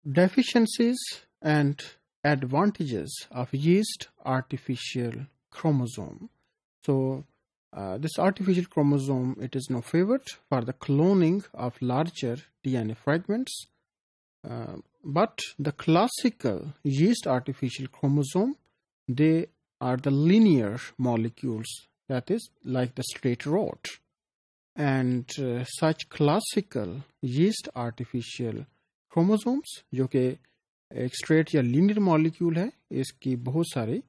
deficiencies and advantages of yeast artificial chromosome. So this artificial chromosome, it is now favored for the cloning of larger DNA fragments, but the classical yeast artificial chromosome, they are the linear molecules, that is like the straight rod. And such classical yeast artificial chromosomes, जो कि एक straight या linear molecule है, इसकी बहुत सारे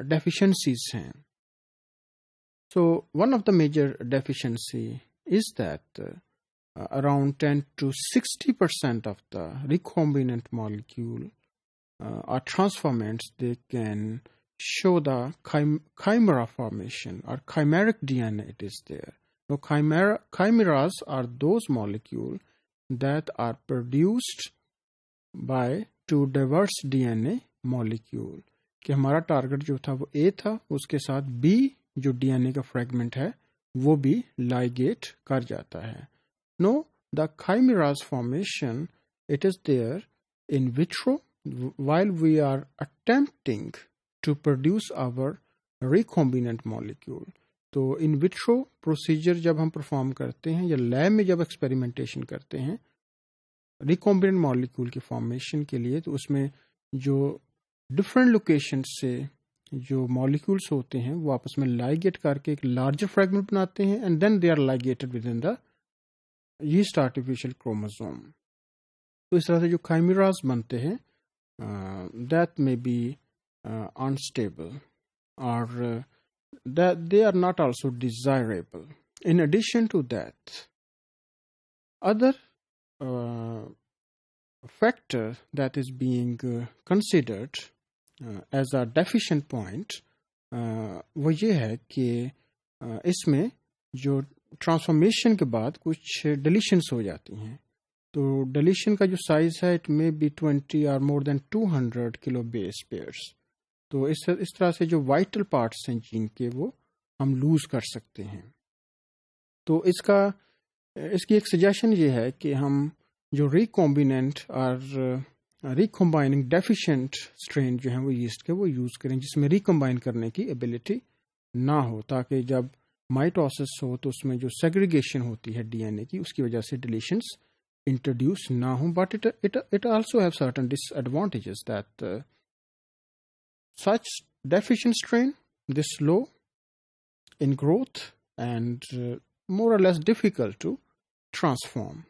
deficiencies हैं. So one of the major deficiency is that around 10 to 60% of the recombinant molecule or transformants, they can show the chimera formation or chimeric DNA it is there. Now chimeras are those molecules that are produced by two diverse DNA molecule. कि हमारा target जो था वो A था, उसके साथ B जो DNA का फ्रेगमेंट है वो भी लाइगेट कर जाता है. No, the chimeras formation, it is there in vitro while we are attempting to produce our recombinant molecule. तो इन विट्रो प्रोसीजर जब हम परफॉर्म करते हैं या लैब में जब एक्सपेरिमेंटेशन करते हैं रिकॉम्बिनेंट मॉलिक्यूल की फॉर्मेशन के लिए, तो उसमें जो डिफरेंट लोकेशन से जो मॉलिक्यूल्स होते हैं वो आपस में लाइगेट करके एक लार्जर फ्रेगमेंट बनाते हैं and then they are ligated within the yeast artificial chromosome. तो इस तरह से जो काइमेरास बनते हैं दैट मे बी अनस्टेबल और that they are not also desirable. In addition to that, other factor that is being considered as a deficient point वो ये है कि इसमें जो ट्रांसफॉर्मेशन के बाद कुछ डिलीशंस हो जाती हैं. तो डिलीशन का जो साइज है it may be 20 or more than 200 kilo base pairs. तो इस तरह से जो वाइटल पार्ट्स हैं जीन के वो हम लूज कर सकते हैं. तो इसकी एक सजेशन ये है कि हम जो रिकॉम्बिनेंट और रिकॉम्बाइनिंग डेफिशिएंट स्ट्रेन जो हैं वो यीस्ट के वो यूज़ करें जिसमें रिकॉम्बाइन करने की एबिलिटी ना हो, ताकि जब माइटोसिस हो तो उसमें जो सेग्रीगेशन होती है डीएनए की उसकी वजह से डिलीशंस इंट्रोड्यूस ना हो. But it also have certain disadvantages that such deficient strain, this slow in growth and more or less difficult to transform.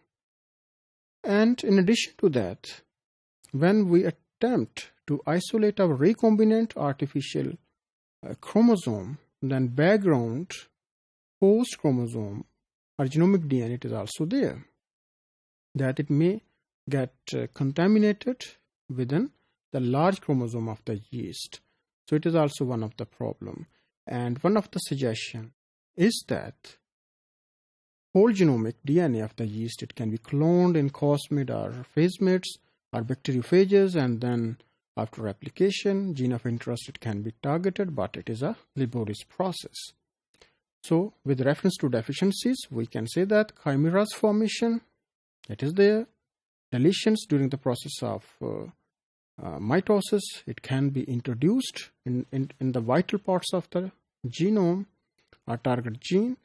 And in addition to that, when we attempt to isolate our recombinant artificial chromosome, then background host chromosome or genomic DNA it is also there, that it may get contaminated within the large chromosome of the yeast. So it is also one of the problem. And one of the suggestion is that whole genomic DNA of the yeast, it can be cloned in cosmid or phasmids or bacteriophages, and then after replication, gene of interest, it can be targeted, but it is a laborious process. So with reference to deficiencies, we can say that chimeras formation, it is there. Deletions during the process of mitosis, it can be introduced in the vital parts of the genome or target gene,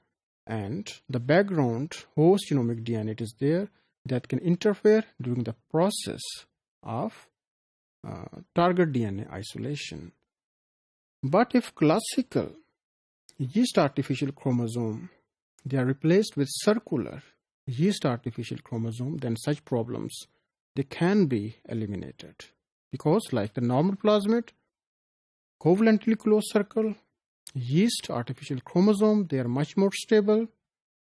and the background host genomic DNA it is there that can interfere during the process of target DNA isolation. But if classical yeast artificial chromosome, they are replaced with circular yeast artificial chromosome, then such problems, they can be eliminated. Because like the normal plasmid, covalently closed circle, yeast artificial chromosome, they are much more stable.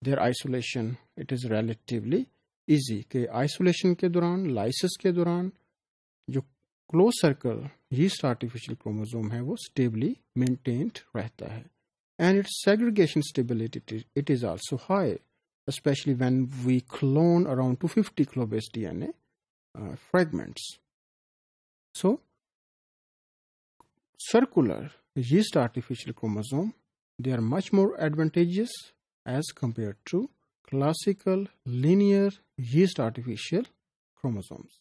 Their isolation, it is relatively easy. कि isolation के दौरान, lysis के दौरान, जो closed circle yeast artificial chromosome है, वो stably maintained रहता है. And its segregation stability, it is also high, especially when we clone around 250 kilobase DNA fragments. So, circular yeast artificial chromosome, they are much more advantageous as compared to classical linear yeast artificial chromosomes.